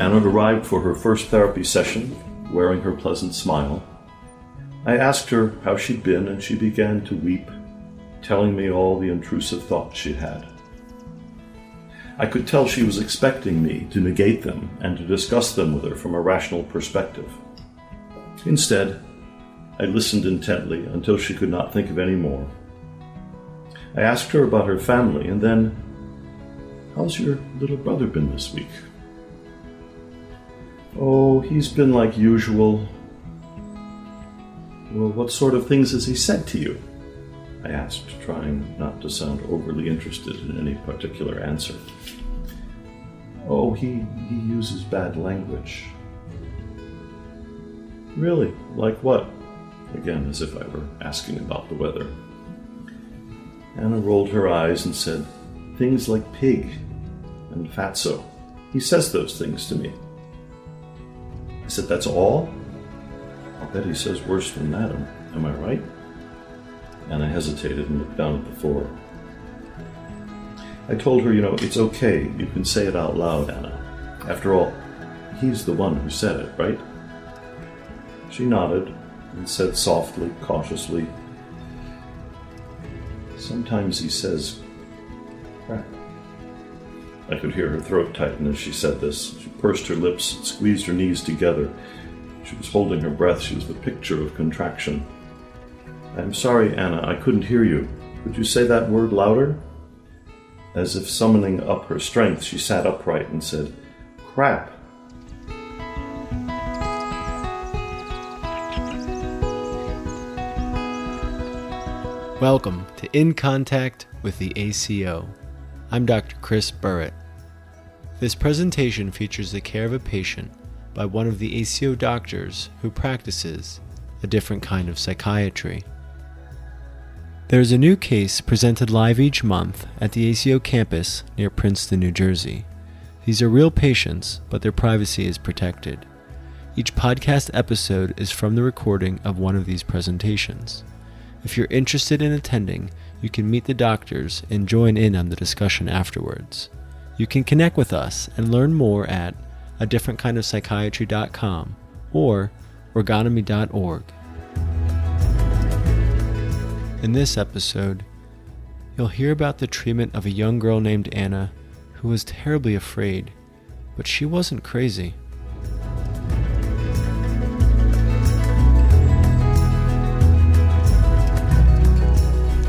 Anna arrived for her first therapy session, wearing her pleasant smile. I asked her how she'd been, and she began to weep, telling me all the intrusive thoughts she'd had. I could tell she was expecting me to negate them and to discuss them with her from a rational perspective. Instead, I listened intently until she could not think of any more. I asked her about her family, and then, "How's your little brother been this week?" "Oh, he's been like usual." "Well, what sort of things has he said to you?" I asked, trying not to sound overly interested in any particular answer. "Oh, he uses bad language." "Really? Like what?" Again, as if I were asking about the weather. Anna rolled her eyes and said, "Things like pig and fatso. He says those things to me." I said, "That's all?" "I'll bet he says worse than that. Am I right?" Anna hesitated and looked down at the floor. I told her, "It's okay. You can say it out loud, Anna. After all, he's the one who said it, right?" She nodded and said softly, cautiously, "Sometimes he says crap." I could hear her throat tighten as she said this. She pursed her lips and squeezed her knees together. She was holding her breath. She was the picture of contraction. "I'm sorry, Anna, I couldn't hear you. Could you say that word louder?" As if summoning up her strength, she sat upright and said, "Crap." Welcome to In Contact with the ACO. I'm Dr. Chris Burrett. This presentation features the care of a patient by one of the ACO doctors who practices a different kind of psychiatry. There's a new case presented live each month at the ACO campus near Princeton, New Jersey. These are real patients, but their privacy is protected. Each podcast episode is from the recording of one of these presentations. If you're interested in attending, you can meet the doctors and join in on the discussion afterwards. You can connect with us and learn more at adifferentkindofpsychiatry.com or orgonomy.org. In this episode, you'll hear about the treatment of a young girl named Anna who was terribly afraid, but she wasn't crazy.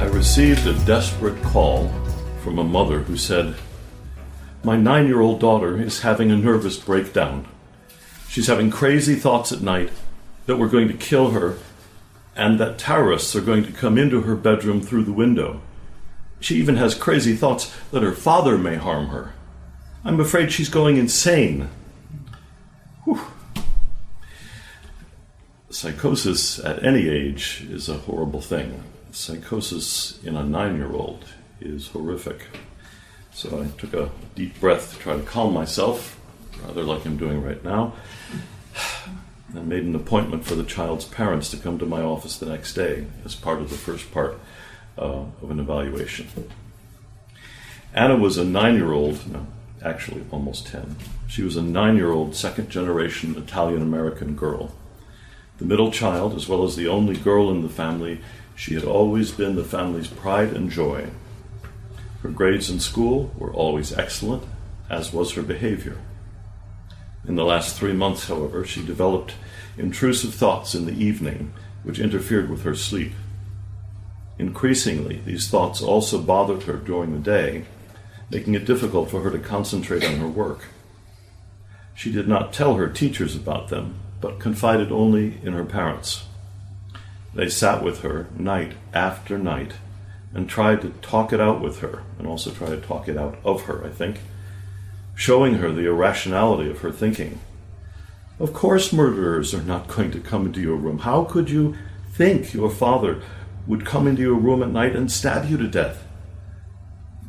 I received a desperate call from a mother who said, "My 9-year-old daughter is having a nervous breakdown. She's having crazy thoughts at night that we're going to kill her and that terrorists are going to come into her bedroom through the window. She even has crazy thoughts that her father may harm her. I'm afraid she's going insane." Whew. Psychosis at any age is a horrible thing. Psychosis in a 9-year-old is horrific. So I took a deep breath to try to calm myself, rather like I'm doing right now. I made an appointment for the child's parents to come to my office the next day as part of the first part of an evaluation. Anna was a 9-year-old, no, actually almost 10. She was a 9-year-old second-generation Italian-American girl. The middle child, as well as the only girl in the family, she had always been the family's pride and joy. Her grades in school were always excellent, as was her behavior. In the last 3 months, however, she developed intrusive thoughts in the evening, which interfered with her sleep. Increasingly, these thoughts also bothered her during the day, making it difficult for her to concentrate on her work. She did not tell her teachers about them, but confided only in her parents. They sat with her night after night and tried to talk it out with her, and also tried to talk it out of her, I think, showing her the irrationality of her thinking. "Of course murderers are not going to come into your room. How could you think your father would come into your room at night and stab you to death?"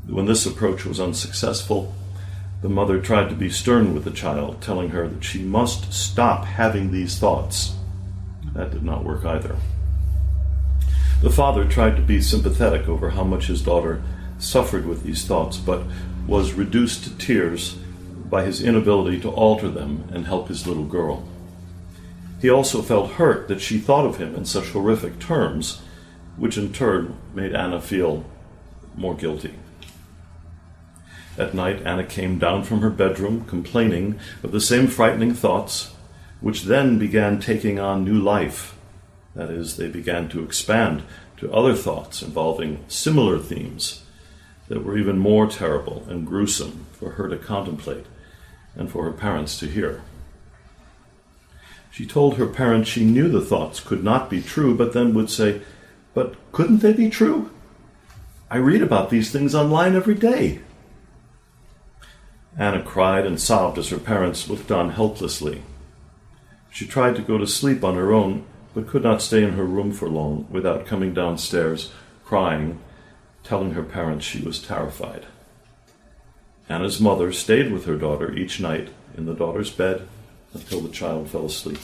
When this approach was unsuccessful, the mother tried to be stern with the child, telling her that she must stop having these thoughts. That did not work either. The father tried to be sympathetic over how much his daughter suffered with these thoughts, but was reduced to tears by his inability to alter them and help his little girl. He also felt hurt that she thought of him in such horrific terms, which in turn made Anna feel more guilty. At night, Anna came down from her bedroom complaining of the same frightening thoughts, which then began taking on new life. That is, they began to expand to other thoughts involving similar themes that were even more terrible and gruesome for her to contemplate and for her parents to hear. She told her parents she knew the thoughts could not be true, but then would say, "But couldn't they be true? I read about these things online every day." Anna cried and sobbed as her parents looked on helplessly. She tried to go to sleep on her own, but could not stay in her room for long without coming downstairs, crying, telling her parents she was terrified. Anna's mother stayed with her daughter each night in the daughter's bed until the child fell asleep.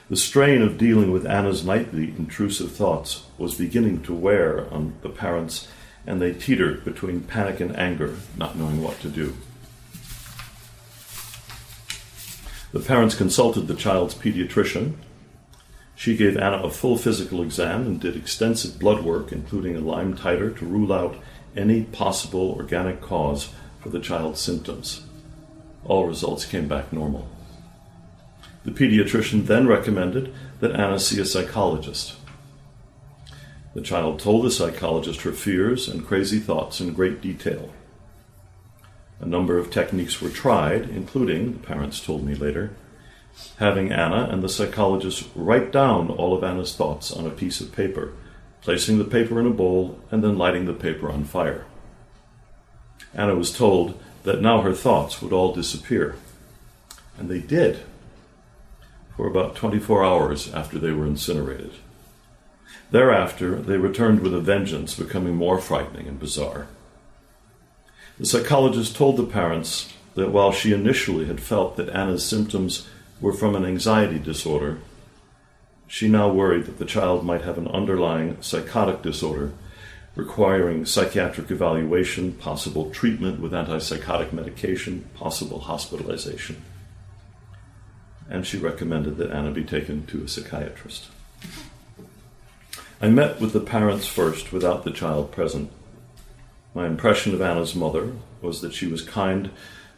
The strain of dealing with Anna's nightly intrusive thoughts was beginning to wear on the parents, and they teetered between panic and anger, not knowing what to do. The parents consulted the child's pediatrician. She gave Anna a full physical exam and did extensive blood work, including a Lyme titer, to rule out any possible organic cause for the child's symptoms. All results came back normal. The pediatrician then recommended that Anna see a psychologist. The child told the psychologist her fears and crazy thoughts in great detail. A number of techniques were tried, including, the parents told me later, having Anna and the psychologist write down all of Anna's thoughts on a piece of paper, placing the paper in a bowl, and then lighting the paper on fire. Anna was told that now her thoughts would all disappear. And they did, for about 24 hours after they were incinerated. Thereafter, they returned with a vengeance, becoming more frightening and bizarre. The psychologist told the parents that while she initially had felt that Anna's symptoms were from an anxiety disorder, she now worried that the child might have an underlying psychotic disorder requiring psychiatric evaluation, possible treatment with antipsychotic medication, possible hospitalization. And she recommended that Anna be taken to a psychiatrist. I met with the parents first without the child present. My impression of Anna's mother was that she was kind,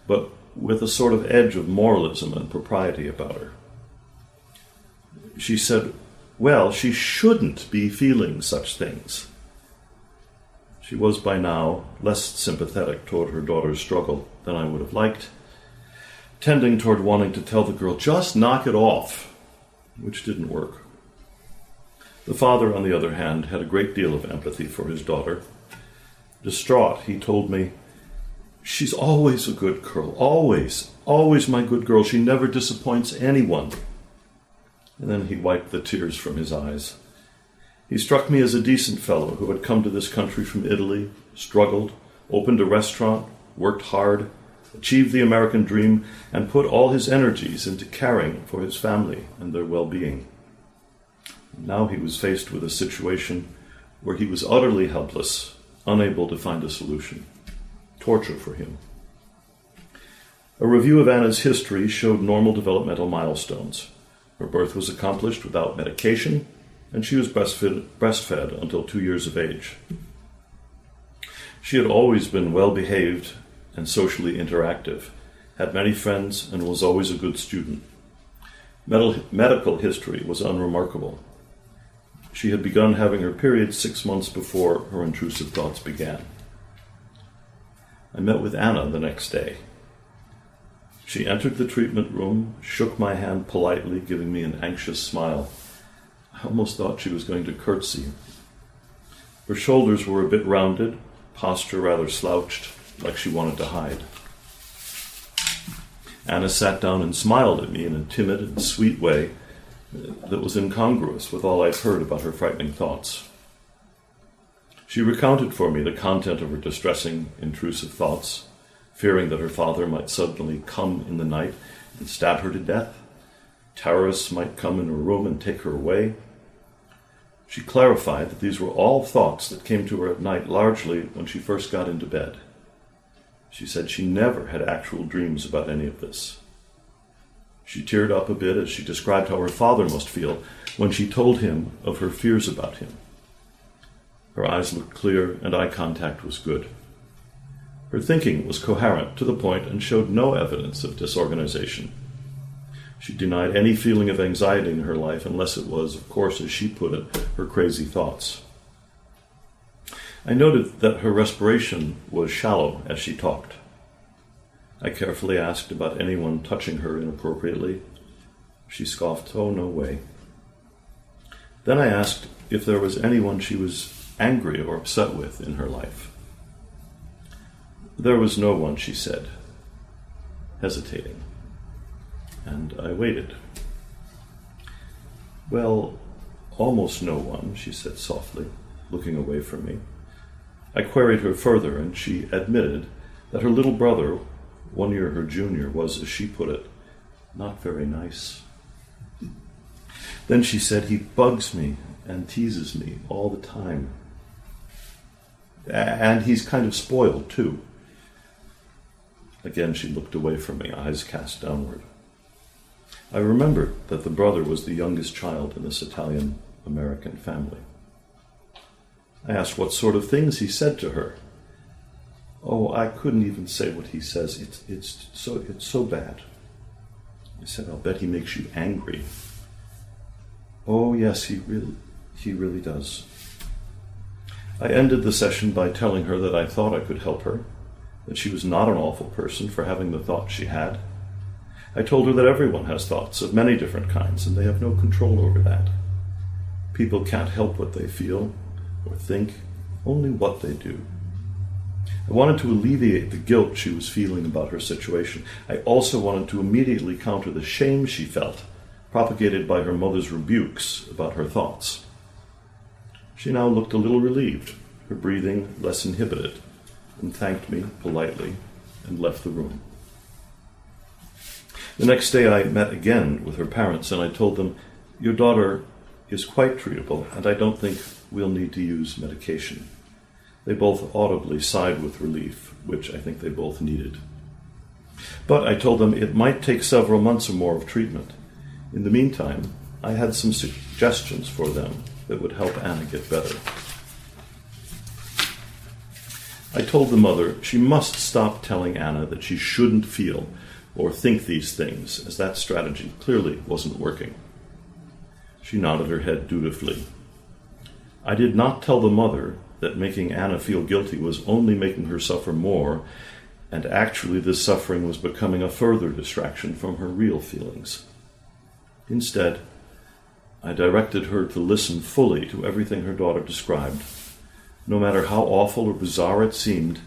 but with a sort of edge of moralism and propriety about her. She said, well, she shouldn't be feeling such things. She was by now less sympathetic toward her daughter's struggle than I would have liked, tending toward wanting to tell the girl, just knock it off, which didn't work. The father, on the other hand, had a great deal of empathy for his daughter. Distraught, he told me, she's always a good girl, always my good girl. She never disappoints anyone. And then he wiped the tears from his eyes. He struck me as a decent fellow who had come to this country from Italy, struggled, opened a restaurant, worked hard, achieved the American dream, and put all his energies into caring for his family and their well-being. Now he was faced with a situation where he was utterly helpless, unable to find a solution. Torture for him. A review of Anna's history showed normal developmental milestones. Her birth was accomplished without medication, and she was breastfed until 2 years of age. She had always been well-behaved and socially interactive, had many friends, and was always a good student. Medical history was unremarkable. She had begun having her period 6 months before her intrusive thoughts began. I met with Anna the next day. She entered the treatment room, shook my hand politely, giving me an anxious smile. I almost thought she was going to curtsy. Her shoulders were a bit rounded, posture rather slouched, like she wanted to hide. Anna sat down and smiled at me in a timid and sweet way that was incongruous with all I'd heard about her frightening thoughts. She recounted for me the content of her distressing, intrusive thoughts, fearing that her father might suddenly come in the night and stab her to death. Terrorists might come in her room and take her away. She clarified that these were all thoughts that came to her at night largely when she first got into bed. She said she never had actual dreams about any of this. She teared up a bit as she described how her father must feel when she told him of her fears about him. Her eyes looked clear and eye contact was good. Her thinking was coherent to the point and showed no evidence of disorganization. She denied any feeling of anxiety in her life unless it was, of course, as she put it, her crazy thoughts. I noted that her respiration was shallow as she talked. I carefully asked about anyone touching her inappropriately. She scoffed, "Oh, no way." Then I asked if there was anyone she was angry or upset with in her life. There was no one, she said, hesitating. And I waited. "Well, almost no one," she said softly, looking away from me. I queried her further, and she admitted that her little brother, 1 year her junior, was, as she put it, not very nice. Then she said, "He bugs me and teases me all the time. And he's kind of spoiled, too." Again, she looked away from me, eyes cast downward. I remembered that the brother was the youngest child in this Italian-American family. I asked what sort of things he said to her. "Oh, I couldn't even say what he says. It's so bad." I said, "I'll bet he makes you angry." "Oh, yes, he really does." I ended the session by telling her that I thought I could help her, that she was not an awful person for having the thoughts she had. I told her that everyone has thoughts of many different kinds, and they have no control over that. People can't help what they feel or think, only what they do. I wanted to alleviate the guilt she was feeling about her situation. I also wanted to immediately counter the shame she felt, propagated by her mother's rebukes about her thoughts. She now looked a little relieved, her breathing less inhibited, and thanked me politely and left the room. The next day I met again with her parents, and I told them, "Your daughter is quite treatable, and I don't think we'll need to use medication." They both audibly sighed with relief, which I think they both needed. But I told them it might take several months or more of treatment. In the meantime, I had some suggestions for them that would help Anna get better. I told the mother she must stop telling Anna that she shouldn't feel or think these things, as that strategy clearly wasn't working. She nodded her head dutifully. I did not tell the mother that making Anna feel guilty was only making her suffer more, and actually this suffering was becoming a further distraction from her real feelings. Instead, I directed her to listen fully to everything her daughter described, no matter how awful or bizarre it seemed,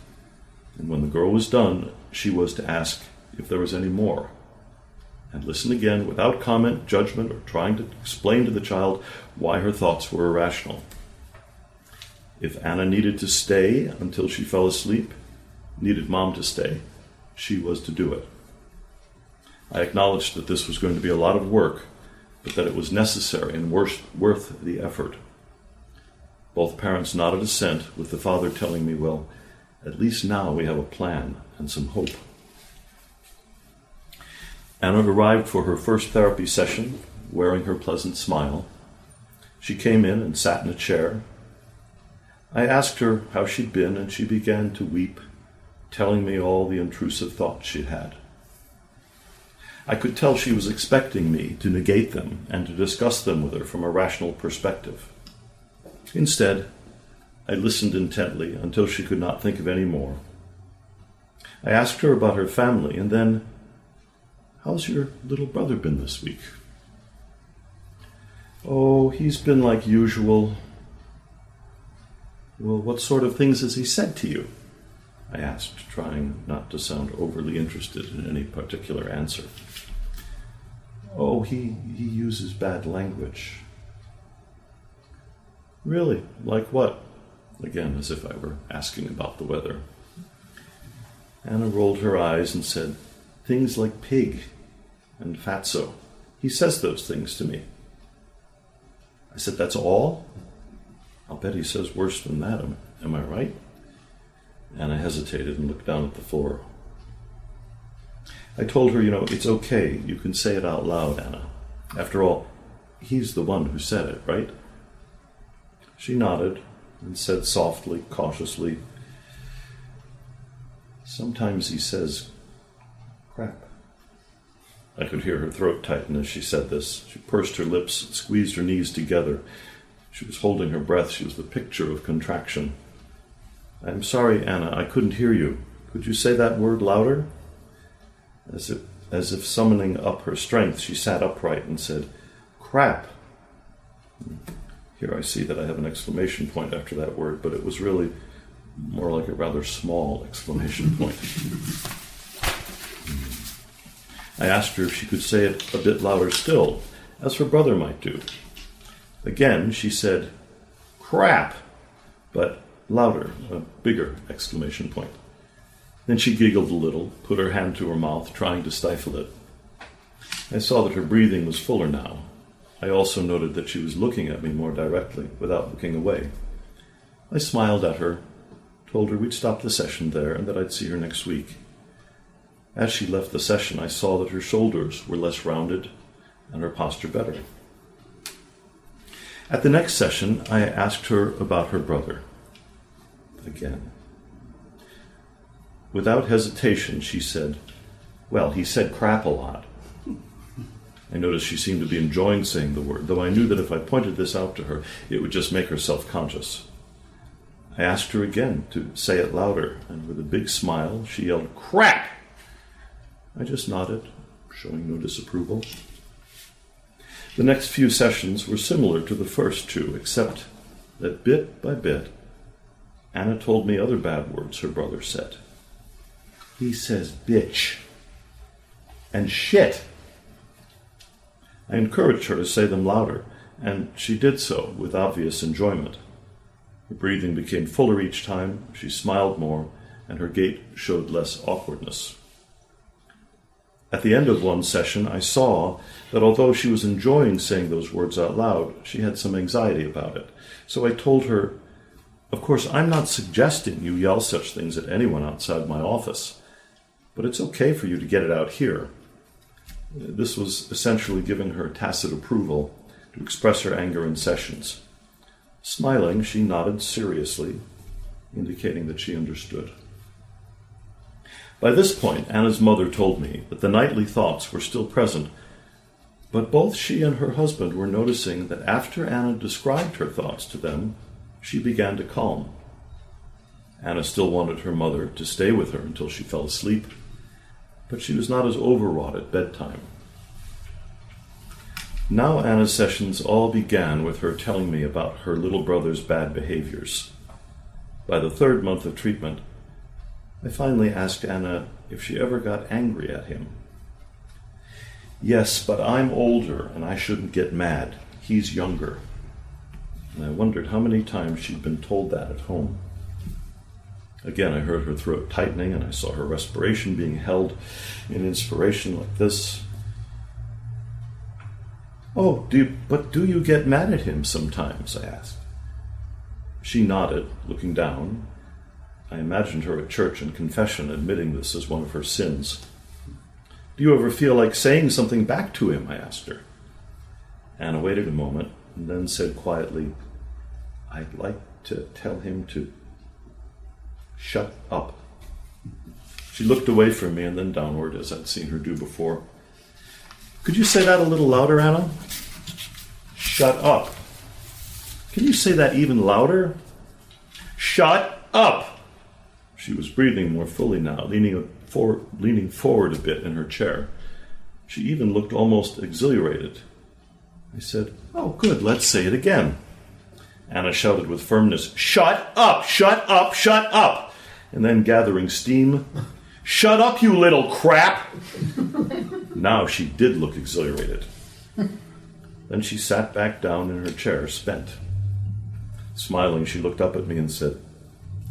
and when the girl was done, she was to ask if there was any more, and listen again without comment, judgment, or trying to explain to the child why her thoughts were irrational. If Anna needed to stay until she fell asleep, needed Mom to stay, she was to do it. I acknowledged that this was going to be a lot of work, but that it was necessary and worth the effort. Both parents nodded assent, with the father telling me, "Well, at least now we have a plan and some hope." Anna arrived for her first therapy session, wearing her pleasant smile. She came in and sat in a chair. I asked her how she'd been, and she began to weep, telling me all the intrusive thoughts she'd had. I could tell she was expecting me to negate them and to discuss them with her from a rational perspective. Instead, I listened intently until she could not think of any more. I asked her about her family, and then, "How's your little brother been this week?" "Oh, he's been like usual." "Well, what sort of things has he said to you?" I asked, trying not to sound overly interested in any particular answer. "Oh, he uses bad language." "Really? Like what?" Again, as if I were asking about the weather. Anna rolled her eyes and said, "Things like pig and fatso. He says those things to me." I said, "That's all?" "I'll bet he says worse than that, am I right?" Anna hesitated and looked down at the floor. I told her, it's okay. You can say it out loud, Anna. After all, he's the one who said it, right? She nodded and said softly, cautiously, sometimes he says, crap. I could hear her throat tighten as she said this. She pursed her lips and squeezed her knees together. She was holding her breath. She was the picture of contraction. I'm sorry, Anna, I couldn't hear you. Could you say that word louder? As if summoning up her strength, she sat upright and said, crap. Here I see that I have an exclamation point after that word, but it was really more like a rather small exclamation point. I asked her if she could say it a bit louder still, as her brother might do. Again, she said, crap, but louder, a bigger exclamation point. Then she giggled a little, put her hand to her mouth, trying to stifle it. I saw that her breathing was fuller now. I also noted that she was looking at me more directly, without looking away. I smiled at her, told her we'd stop the session there and that I'd see her next week. As she left the session, I saw that her shoulders were less rounded and her posture better. At the next session, I asked her about her brother. Again. Without hesitation, she said, well, he said crap a lot. I noticed she seemed to be enjoying saying the word, though I knew that if I pointed this out to her, it would just make her self-conscious. I asked her again to say it louder, and with a big smile, she yelled, crap! I just nodded, showing no disapproval. The next few sessions were similar to the first two, except that bit by bit, Anna told me other bad words her brother said. He says bitch and shit. I encouraged her to say them louder, and she did so with obvious enjoyment. Her breathing became fuller each time, she smiled more, and her gait showed less awkwardness. At the end of one session, I saw that although she was enjoying saying those words out loud, she had some anxiety about it. So I told her, of course, I'm not suggesting you yell such things at anyone outside my office, but it's okay for you to get it out here. This was essentially giving her tacit approval to express her anger in sessions. Smiling, she nodded seriously, indicating that she understood. By this point, Anna's mother told me that the nightly thoughts were still present, but both she and her husband were noticing that after Anna described her thoughts to them, she began to calm. Anna still wanted her mother to stay with her until she fell asleep, but she was not as overwrought at bedtime. Now Anna's sessions all began with her telling me about her little brother's bad behaviors. By the third month of treatment, I finally asked Anna if she ever got angry at him. Yes, but I'm older and I shouldn't get mad. He's younger. And I wondered how many times she'd been told that at home. Again, I heard her throat tightening, and I saw her respiration being held in inspiration like this. Oh, do you get mad at him sometimes? I asked. She nodded, looking down. I imagined her at church in confession, admitting this as one of her sins. Do you ever feel like saying something back to him? I asked her. Anna waited a moment, and then said quietly, I'd like to tell him to shut up. She looked away from me and then downward, as I'd seen her do before. Could you say that a little louder, Anna? Shut up. Can you say that even louder? Shut up. She was breathing more fully now, leaning forward a bit in her chair. She even looked almost exhilarated. I said, oh, good, let's say it again. Anna shouted with firmness, shut up, shut up, shut up. And then gathering steam, shut up, you little crap. Now she did look exhilarated. Then she sat back down in her chair, spent. Smiling, she looked up at me and said,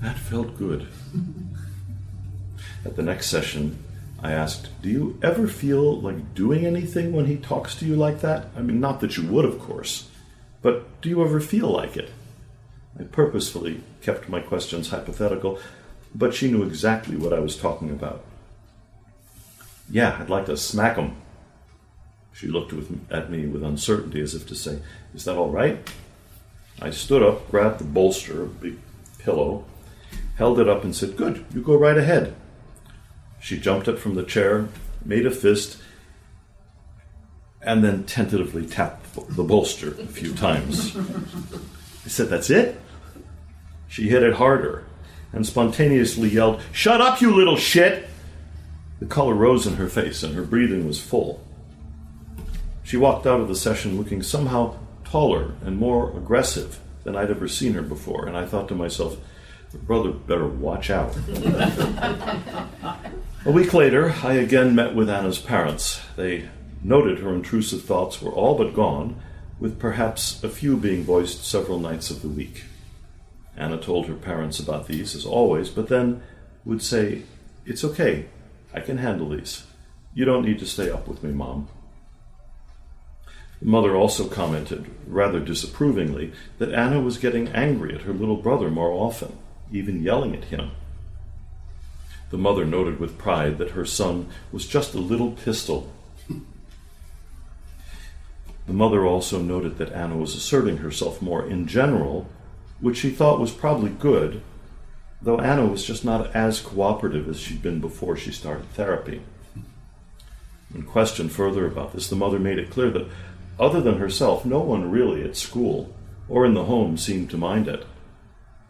that felt good. At the next session, I asked, do you ever feel like doing anything when he talks to you like that? I mean, not that you would, of course, but do you ever feel like it? I purposefully kept my questions hypothetical. but she knew exactly what I was talking about. Yeah, I'd like to smack him. She looked at me with uncertainty as if to say, is that all right? I stood up, grabbed the bolster, a big pillow, held it up and said, good, you go right ahead. She jumped up from the chair, made a fist, and then tentatively tapped the bolster a few times. I said, that's it? She hit it harder and spontaneously yelled, shut up, you little shit! The color rose in her face and her breathing was full. She walked out of the session looking somehow taller and more aggressive than I'd ever seen her before, and I thought to myself, brother better watch out. A week later, I again met with Anna's parents. They noted her intrusive thoughts were all but gone, with perhaps a few being voiced several nights of the week. Anna told her parents about these, as always, but then would say, it's okay, I can handle these. You don't need to stay up with me, Mom. The mother also commented, rather disapprovingly, that Anna was getting angry at her little brother more often, even yelling at him. The mother noted with pride that her son was just a little pistol. The mother also noted that Anna was asserting herself more in general, which she thought was probably good, though Anna was just not as cooperative as she'd been before she started therapy. When questioned further about this, the mother made it clear that other than herself, no one really at school or in the home seemed to mind it.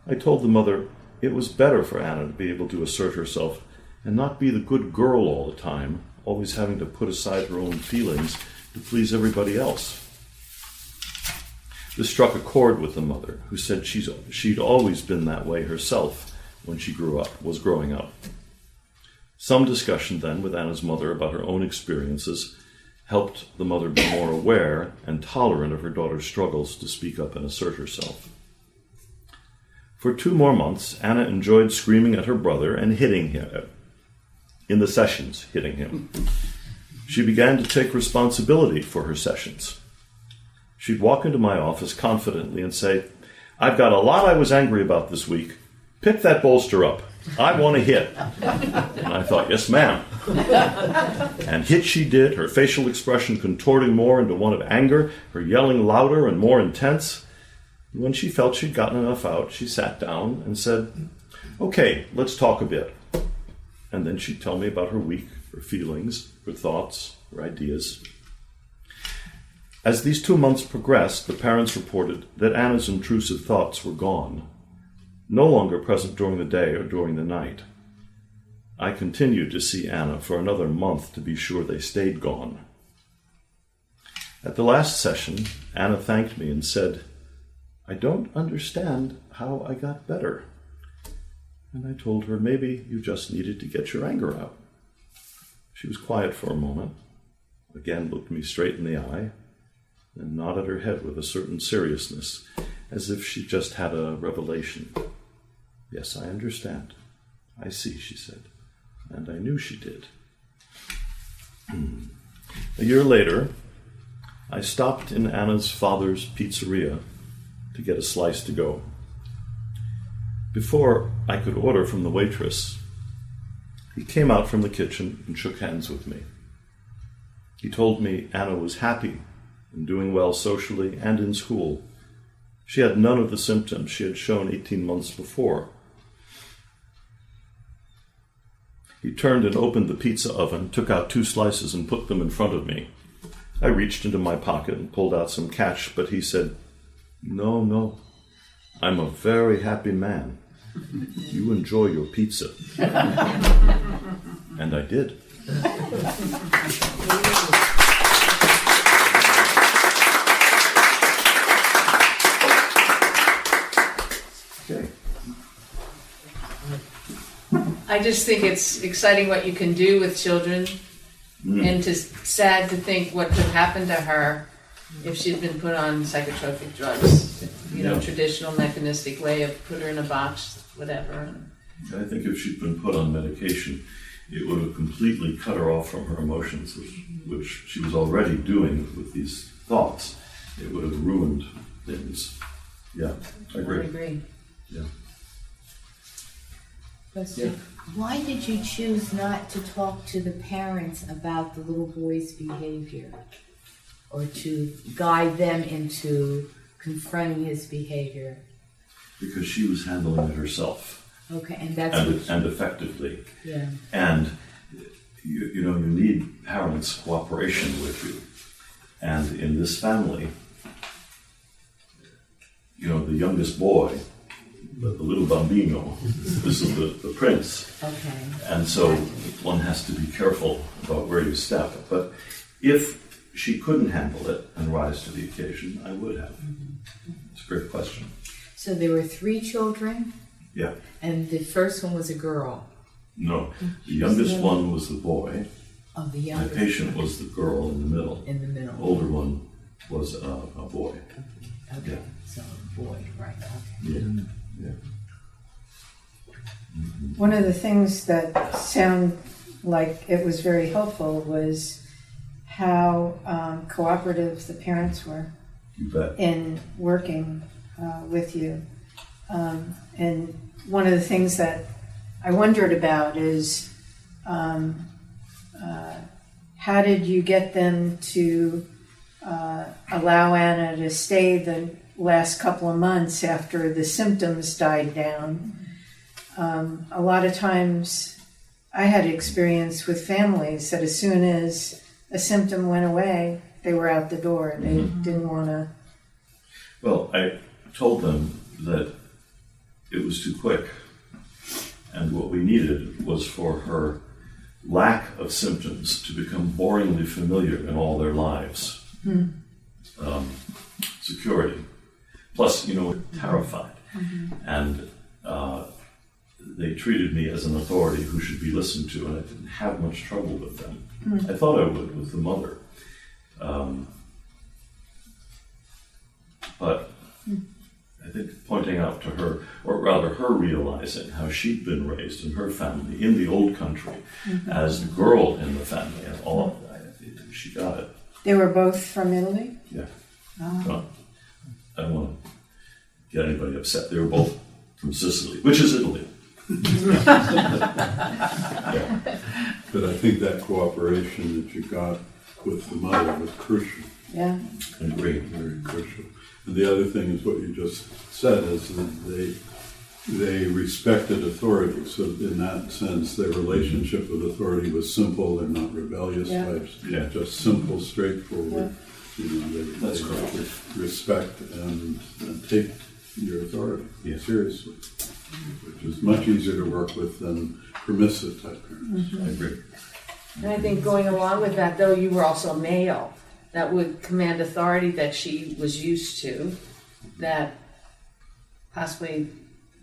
I told the mother it was better for Anna to be able to assert herself and not be the good girl all the time, always having to put aside her own feelings to please everybody else. This struck a chord with the mother, who said she'd always been that way herself when she was growing up. Some discussion then with Anna's mother about her own experiences helped the mother be more aware and tolerant of her daughter's struggles to speak up and assert herself. For 2 more months, Anna enjoyed screaming at her brother and hitting him, in the sessions, hitting him. She began to take responsibility for her sessions. She'd walk into my office confidently and say, I've got a lot I was angry about this week. Pick that bolster up. I want to hit. And I thought, yes, ma'am. And hit she did, her facial expression contorting more into one of anger, her yelling louder and more intense. When she felt she'd gotten enough out, she sat down and said, okay, let's talk a bit. And then she'd tell me about her week, her feelings, her thoughts, her ideas. As these 2 months progressed, the parents reported that Anna's intrusive thoughts were gone, no longer present during the day or during the night. I continued to see Anna for another month to be sure they stayed gone. At the last session, Anna thanked me and said, I don't understand how I got better. And I told her maybe you just needed to get your anger out. She was quiet for a moment, again looked me straight in the eye, and nodded her head with a certain seriousness, as if she just had a revelation. Yes, I understand. I see, she said, and I knew she did. A year later, I stopped in Anna's father's pizzeria to get a slice to go. Before I could order from the waitress, he came out from the kitchen and shook hands with me. He told me Anna was happy and doing well socially and in school. She had none of the symptoms she had shown 18 months before. He turned and opened the pizza oven, took out 2 slices and put them in front of me. I reached into my pocket and pulled out some cash, but he said, No, I'm a very happy man. You enjoy your pizza. And I did. Okay. I just think it's exciting what you can do with children, and sad to think what could happen to her if she'd been put on psychotropic drugs. Traditional mechanistic way of put her in a box, whatever. I think if she'd been put on medication, it would have completely cut her off from her emotions, which she was already doing with these thoughts. It would have ruined things. Yeah, I agree. I agree. Yeah. Question. Why did you choose not to talk to the parents about the little boy's behavior, or to guide them into confronting his behavior? Because she was handling it herself. Okay, and that's and effectively. Yeah. And you know, you need parents' cooperation with you. And in this family, you know, the youngest boy, the little bambino, this is the prince. Okay. And so one has to be careful about where you step. But if she couldn't handle it and rise to the occasion, I would have. It's a great question. So there were 3 children, Yeah. and the first one was a girl. No, the youngest one was the boy. Oh, the My youngest. patient was the girl in the middle. In the middle. Older one was a boy. Okay. Yeah. So boy, right? Okay. Yeah. Yeah. One of the things that sound like it was very helpful was how cooperative the parents were You bet. in working with you. And one of the things that I wondered about is how did you get them to allow Anna to stay the last couple of months after the symptoms died down? A lot of times I had experience with families that as soon as a symptom went away, they were out the door. They didn't want to. Well, I told them that it was too quick. And what we needed was for her lack of symptoms to become boringly familiar in all their lives. Security. Plus, you know, terrified. And they treated me as an authority who should be listened to, and I didn't have much trouble with them. I thought I would with the mother. But I think pointing out to her, or rather her realizing how she'd been raised in her family, in the old country, as the girl in the family, and all of that, she got it. They were both from Italy? Yeah. Well, I don't want to get anybody upset. They were both from Sicily, which is Italy. Yeah. But I think that cooperation that you got with the mother was crucial. Yeah. I agree. Very crucial. And the other thing is what you just said, is that they respected authority. So in that sense, their relationship with authority was simple. They're not rebellious types. Yeah. Just simple, straightforward. You know, That's they correct. respect and take your authority seriously, which is much easier to work with than permissive type parents. I agree. And I think going along with that, though, you were also male. That would command authority that she was used to, that possibly,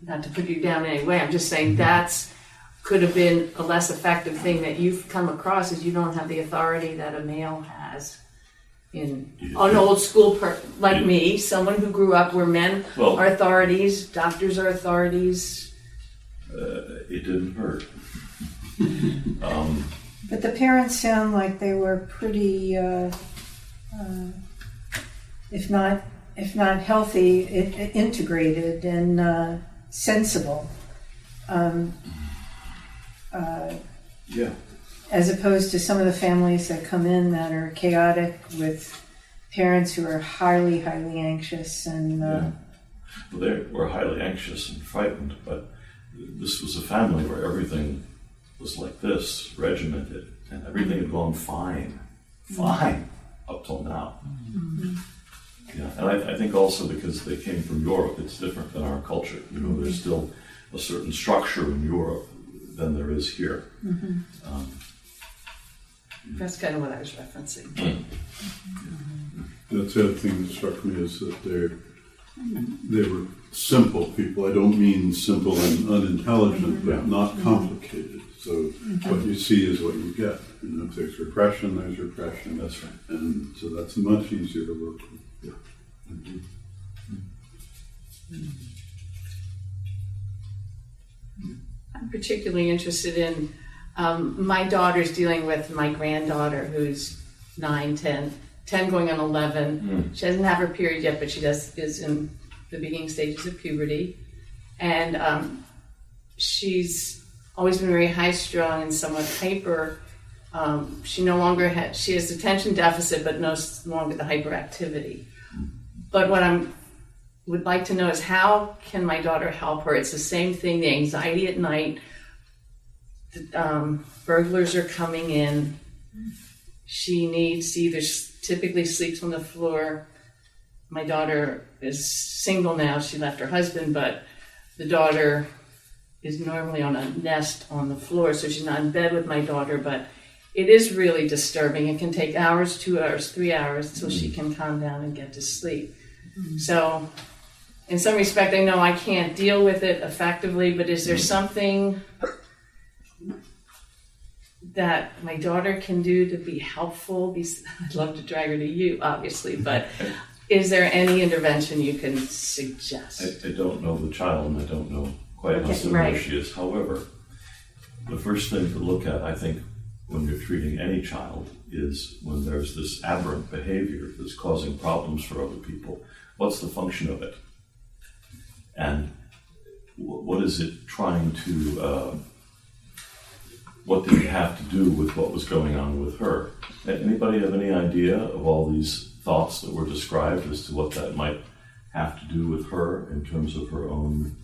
not to put you down in any way, I'm just saying that's could have been a less effective thing that you've come across, is you don't have the authority that a male has. In an old school like me, someone who grew up where men are authorities, doctors are authorities. It didn't hurt. But the parents sound like they were pretty, if not healthy, integrated and sensible. Yeah. As opposed to some of the families that come in that are chaotic with parents who are highly, highly anxious and. Well, they were highly anxious and frightened, but this was a family where everything was like this, regimented, and everything had gone fine, up till now. Yeah, and I think also because they came from Europe, it's different than our culture. You know, there's still a certain structure in Europe than there is here. That's kind of what I was referencing. That's the other thing that struck me, is that they were simple people. I don't mean simple and unintelligent, but not complicated. So what you see is what you get. You know, if there's repression, there's repression. That's right. And so that's much easier to work with. Yeah. I'm particularly interested in my daughter's dealing with my granddaughter who's 9, 10 going on 11. She doesn't have her period yet, but she is in the beginning stages of puberty. And she's always been very high-strung and somewhat hyper. She no longer she has attention deficit, but no longer the hyperactivity. But what I would like to know is, how can my daughter help her? It's the same thing, the anxiety at night, burglars are coming in. She needs either, typically sleeps on the floor. My daughter is single now, she left her husband, but the daughter is normally on a nest on the floor, so she's not in bed with my daughter, but it is really disturbing. It can take hours, 2 hours, 3 hours till she can calm down and get to sleep. So in some respect, I know I can't deal with it effectively, but is there something that my daughter can do to be helpful? I'd love to drag her to you, obviously, but is there any intervention you can suggest? I don't know the child, and I don't know quite how severe right. she is. However, the first thing to look at, I think, when you're treating any child is when there's this aberrant behavior that's causing problems for other people. What's the function of it? And what is it trying to, what did it have to do with what was going on with her? Anybody have any idea of all these thoughts that were described as to what that might have to do with her in terms of her own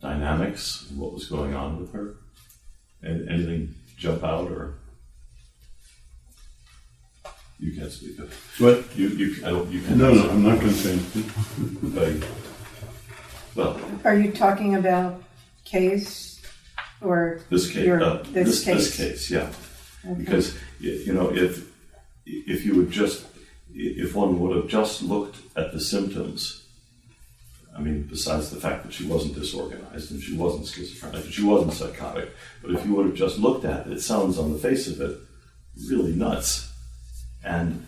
dynamics and what was going on with her? Anything jump out, or you can't speak of it? What? You can't. No, I'm not going to say anything. Well, Are you talking about case or this case, this case? This case, yeah. Okay. Because if you would just, if one would have just looked at the symptoms, I mean, besides the fact that she wasn't disorganized and she wasn't schizophrenic and she wasn't psychotic, but if you would have just looked at it, it sounds on the face of it really nuts. And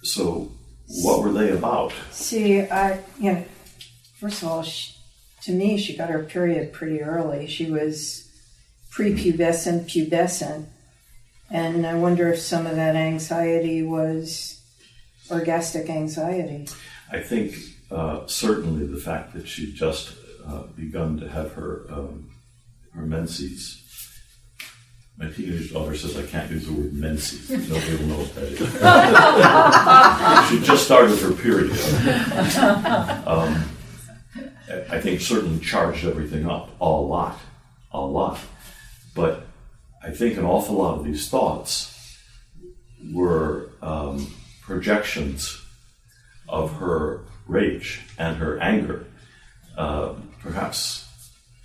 so, what were they about? See, first of all, to me, she got her period pretty early. She was prepubescent, pubescent, and I wonder if some of that anxiety was orgastic anxiety. I think certainly the fact that she'd just begun to have her menses. My teenage daughter says I can't use the word menses. Nobody will know what that is. She just started her period. I think certainly charged everything up a lot. But I think an awful lot of these thoughts were projections of her rage and her anger, perhaps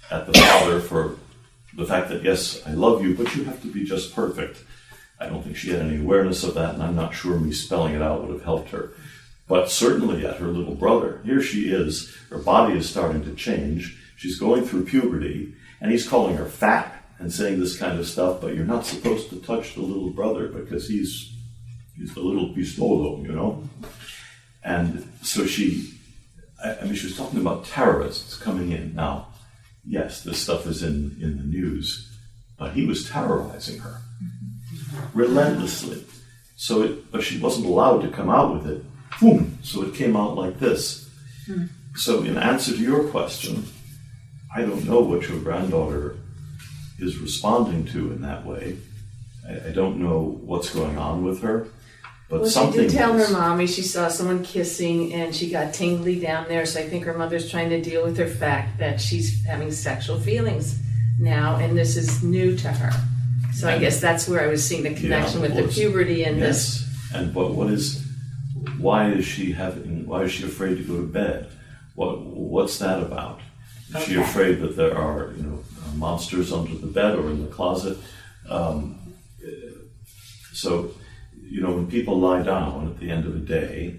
at the father for the fact that, yes, I love you, but you have to be just perfect. I don't think she had any awareness of that, and I'm not sure me spelling it out would have helped her. But certainly at her little brother, here she is, her body is starting to change, she's going through puberty, and he's calling her fat and saying this kind of stuff, but you're not supposed to touch the little brother because he's the little pistolo, you know? And so she was talking about terrorists coming in. Now, yes, this stuff is in the news, but he was terrorizing her relentlessly. But she wasn't allowed to come out with it. Boom! So it came out like this. So in answer to your question, I don't know what your granddaughter is responding to in that way. I don't know what's going on with her. But well, she did tell her mommy she saw someone kissing and she got tingly down there, so I think her mother's trying to deal with her fact that she's having sexual feelings now, and this is new to her. So I guess that's where I was seeing the connection with the puberty and this. And why is she afraid to go to bed? What's that about? Is she afraid that there are monsters under the bed or in the closet? When people lie down at the end of the day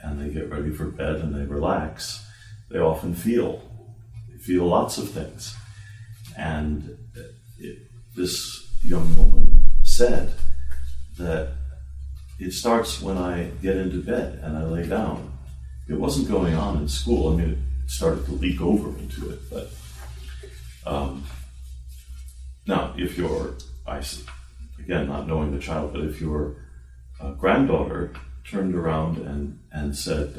and they get ready for bed and they relax, they often feel lots of things. And this young woman said that it starts when I get into bed and I lay down. It wasn't going on in school. I mean, it started to leak over into it. But now, if you're, again, not knowing the child, but if your granddaughter turned around and said,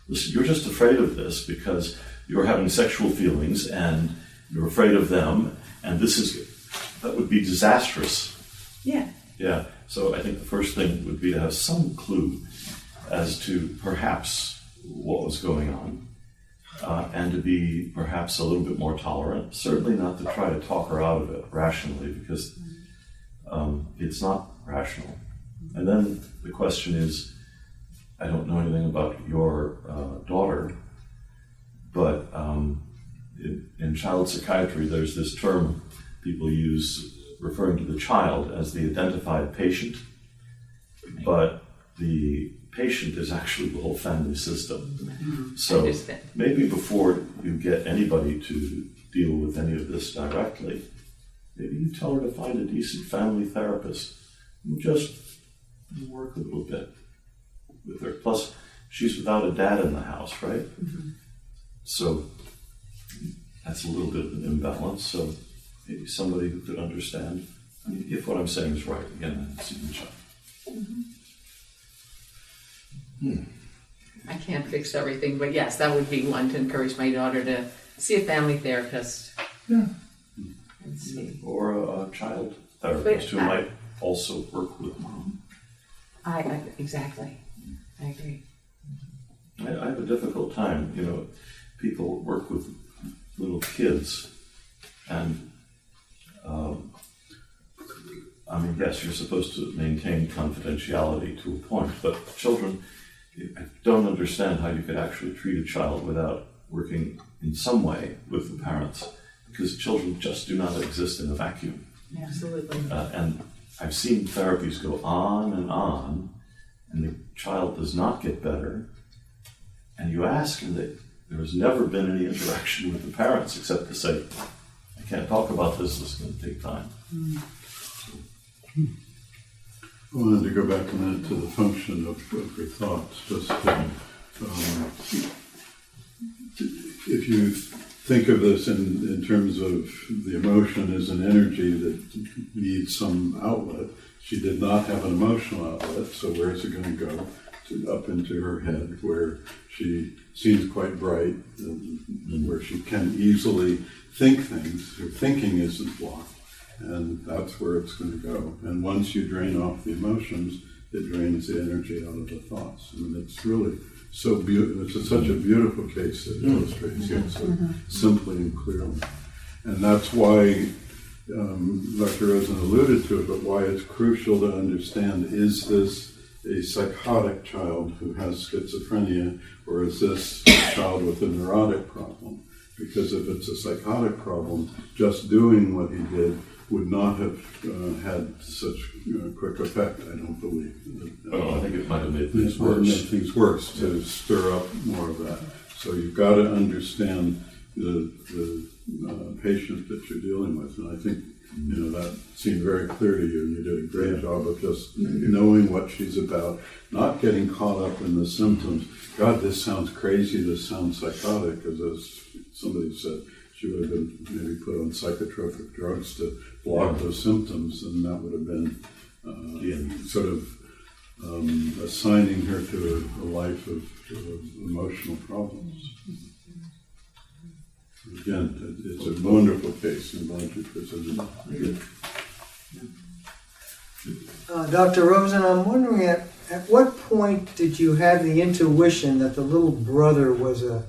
listen, you're just afraid of this because you're having sexual feelings and You're afraid of them, and that would be disastrous. Yeah. Yeah. So I think the first thing would be to have some clue as to perhaps what was going on, and to be perhaps a little bit more tolerant. Certainly not to try to talk her out of it rationally, because it's not rational. And then the question is, I don't know anything about your daughter, but in child psychiatry, there's this term people use referring to the child as the identified patient, but the patient is actually the whole family system. So maybe before you get anybody to deal with any of this directly, maybe you tell her to find a decent family therapist and just work a little bit with her. Plus, she's without a dad in the house, right? Mm-hmm. So that's a little bit of an imbalance. So maybe somebody who could understand. I mean, if what I'm saying is right, again, I haven't seen the child. Mm-hmm. I can't fix everything, but yes, that would be one, to encourage my daughter to see a family therapist. Yeah. And see. Or a child therapist who might also work with mom. Exactly. I agree. I have a difficult time, people work with little kids, and yes, you're supposed to maintain confidentiality to a point, but children, I don't understand how you could actually treat a child without working in some way with the parents, because children just do not exist in a vacuum. Absolutely. And I've seen therapies go on, and the child does not get better, and you ask, and there has never been any interaction with the parents except to say, I can't talk about this is going to take time. I wanted to go back a minute to the function of your thoughts. Just if you think of this in terms of the emotion as an energy that needs some outlet, she did not have an emotional outlet, so where is it going to go? Up into her head, where she seems quite bright, and where she can easily think things. Her thinking isn't blocked, and that's where it's going to go. And once you drain off the emotions, it drains the energy out of the thoughts. I mean, it's really so beautiful. It's such a beautiful case that illustrates it so simply and clearly. And that's why Dr. Rosin alluded to it, but why it's crucial to understand, is this a psychotic child who has schizophrenia, or is this a child with a neurotic problem? Because if it's a psychotic problem, just doing what he did would not have had such quick effect, I don't believe. I think it might have made things worse. worse. Made things worse to stir up more of that. So you've got to understand the patient that you're dealing with, and I think that seemed very clear to you, and you did a great job of just knowing what she's about, not getting caught up in the symptoms. God, this sounds crazy, this sounds psychotic, because as somebody said, she would have been maybe put on psychotropic drugs to block those symptoms, and that would have been sort of assigning her to a life of emotional problems. Again, it's a wonderful case. I'm glad you presented it. Dr. Rosin, I'm wondering at what point did you have the intuition that the little brother was a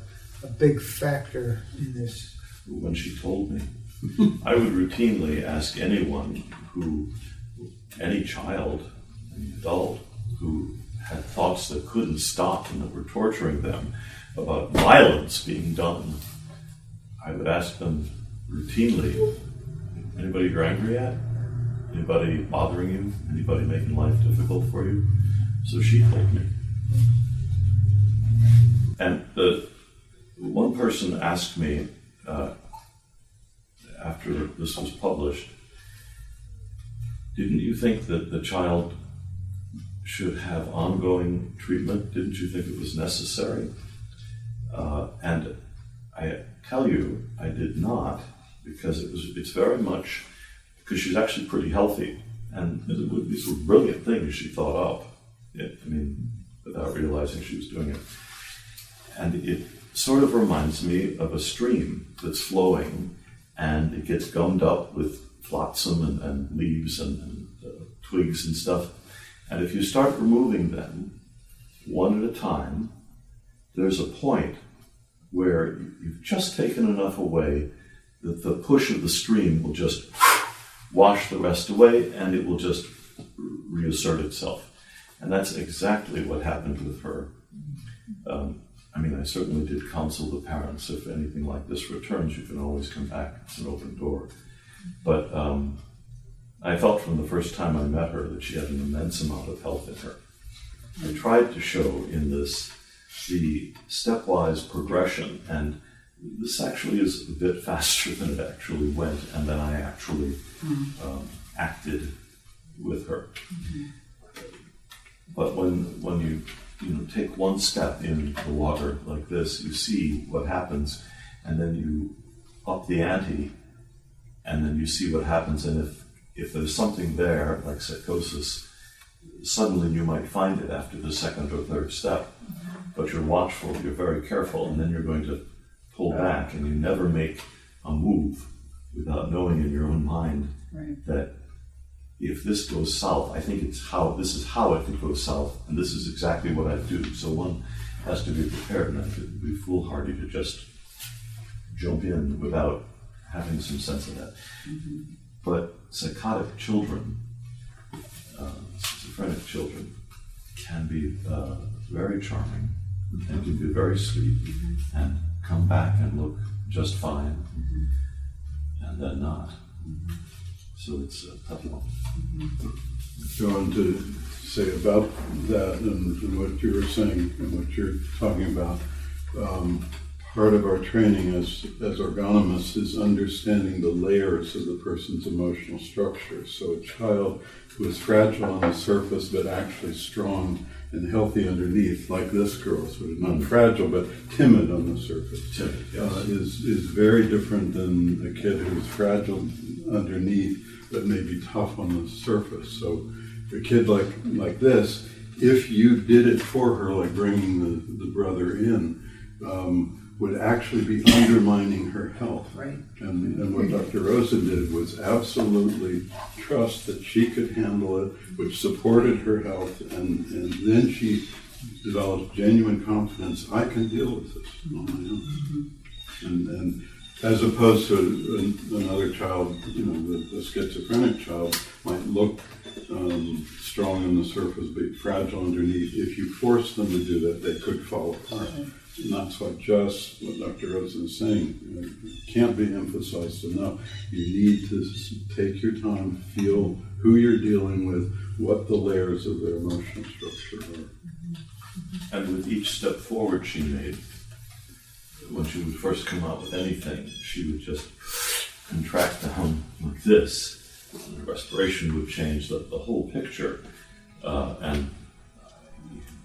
big factor in this? When she told me. I would routinely ask any child, any adult, who had thoughts that couldn't stop and that were torturing them about violence being done. I would ask them routinely, anybody you're angry at? Anybody bothering you? Anybody making life difficult for you? So she told me. And one person asked me, after this was published, didn't you think that the child should have ongoing treatment? Didn't you think it was necessary? And I tell you, I did not, because it's very much, because she's actually pretty healthy, and these were brilliant things she thought up, without realizing she was doing it. And it sort of reminds me of a stream that's flowing, and it gets gummed up with flotsam and leaves and twigs and stuff. And if you start removing them one at a time, there's a point where you've just taken enough away that the push of the stream will just wash the rest away, and it will just reassert itself. And that's exactly what happened with her. I certainly did counsel the parents, if anything like this returns, you can always come back. It's an open door. But I felt from the first time I met her that she had an immense amount of health in her. I tried to show in this the stepwise progression, and this actually is a bit faster than it actually went, and then I actually acted with her. But when you take one step in the water like this, you see what happens, and then you up the ante, and then you see what happens. And if there's something there, like psychosis, suddenly you might find it after the second or third step. But you're watchful, you're very careful, and then you're going to pull back, and you never make a move without knowing in your own mind that if this goes south, this is how it goes south, and this is exactly what I do. So one has to be prepared, and it would be foolhardy to just jump in without having some sense of that. But psychotic children, schizophrenic children, can be very charming and can be very sweet and come back and look just fine, and then not. So it's a tough one. Going to say about that and what you were saying and what you're talking about, part of our training as ergonomists is understanding the layers of the person's emotional structure. So a child who is fragile on the surface but actually strong and healthy underneath, like this girl, sort of not fragile but timid on the surface, is very different than a kid who's fragile underneath but may be tough on the surface. So a kid like this, if you did it for her, like bringing the brother in, would actually be undermining her health. Right. And what Dr. Rosin did was absolutely trust that she could handle it, which supported her health, and then she developed genuine confidence. I can deal with this on my own. And as opposed to another child, the schizophrenic child might look strong on the surface, but fragile underneath. If you force them to do that, they could fall apart. And that's what Dr. Rosin is saying. It can't be emphasized enough. You need to take your time, feel who you're dealing with, what the layers of their emotional structure are. And with each step forward she made, when she would first come out with anything, she would just contract down like this. And the respiration would change the whole picture. And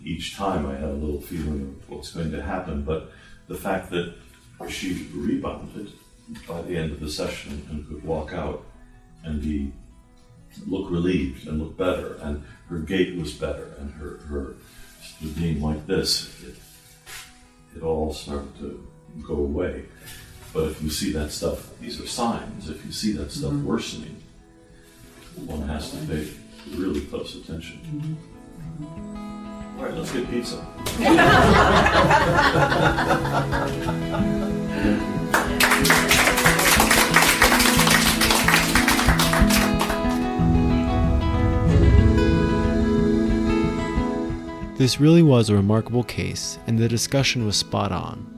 each time I had a little feeling of what's going to happen. But the fact that she rebounded by the end of the session and could walk out and look relieved and look better, and her gait was better, and her being like this, it all started to go away. But if you see that stuff, these are signs. If you see that stuff worsening, one has to pay really close attention. All right, let's get pizza. This really was a remarkable case, and the discussion was spot on.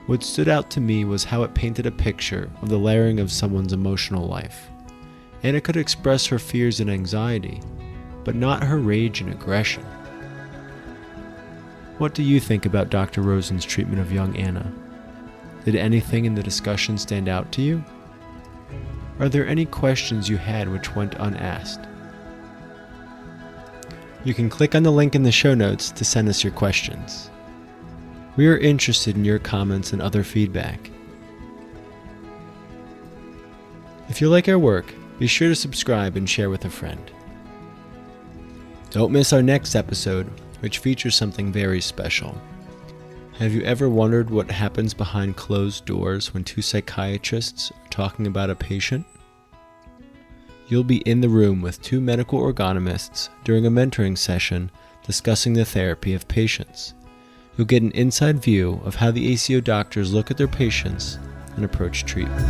What stood out to me was how it painted a picture of the layering of someone's emotional life. Anna could express her fears and anxiety, but not her rage and aggression. What do you think about Dr. Rosin's treatment of young Anna? Did anything in the discussion stand out to you? Are there any questions you had which went unasked? You can click on the link in the show notes to send us your questions. We are interested in your comments and other feedback. If you like our work, be sure to subscribe and share with a friend. Don't miss our next episode, which features something very special. Have you ever wondered what happens behind closed doors when two psychiatrists are talking about a patient? You'll be in the room with two medical ergonomists during a mentoring session discussing the therapy of patients. You'll get an inside view of how the ACO doctors look at their patients and approach treatment.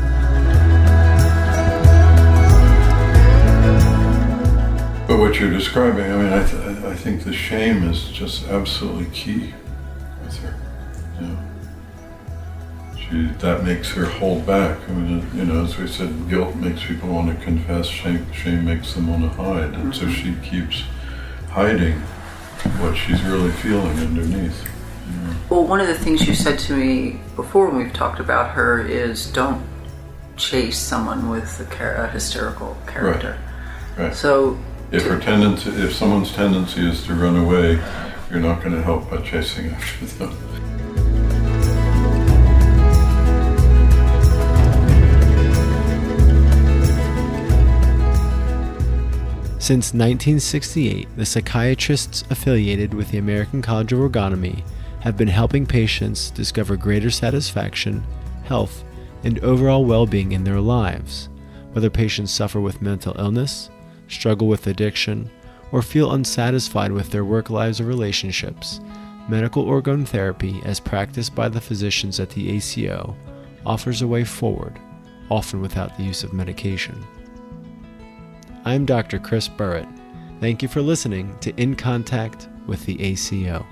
But what you're describing, I mean, I think the shame is just absolutely key with her. That makes her hold back. I mean, as we said, guilt makes people want to confess, shame makes them want to hide. And so she keeps hiding what she's really feeling underneath. Well, one of the things you said to me before when we've talked about her is don't chase someone with a hysterical character. Right. So if someone's tendency is to run away, you're not going to help by chasing after them. Since 1968, the psychiatrists affiliated with the American College of Ergonomy have been helping patients discover greater satisfaction, health, and overall well-being in their lives, whether patients suffer with mental illness, struggle with addiction, or feel unsatisfied with their work lives or relationships. Medical orgone therapy, as practiced by the physicians at the ACO, offers a way forward, often without the use of medication. I'm Dr. Chris Burrett. Thank you for listening to In Contact with the ACO.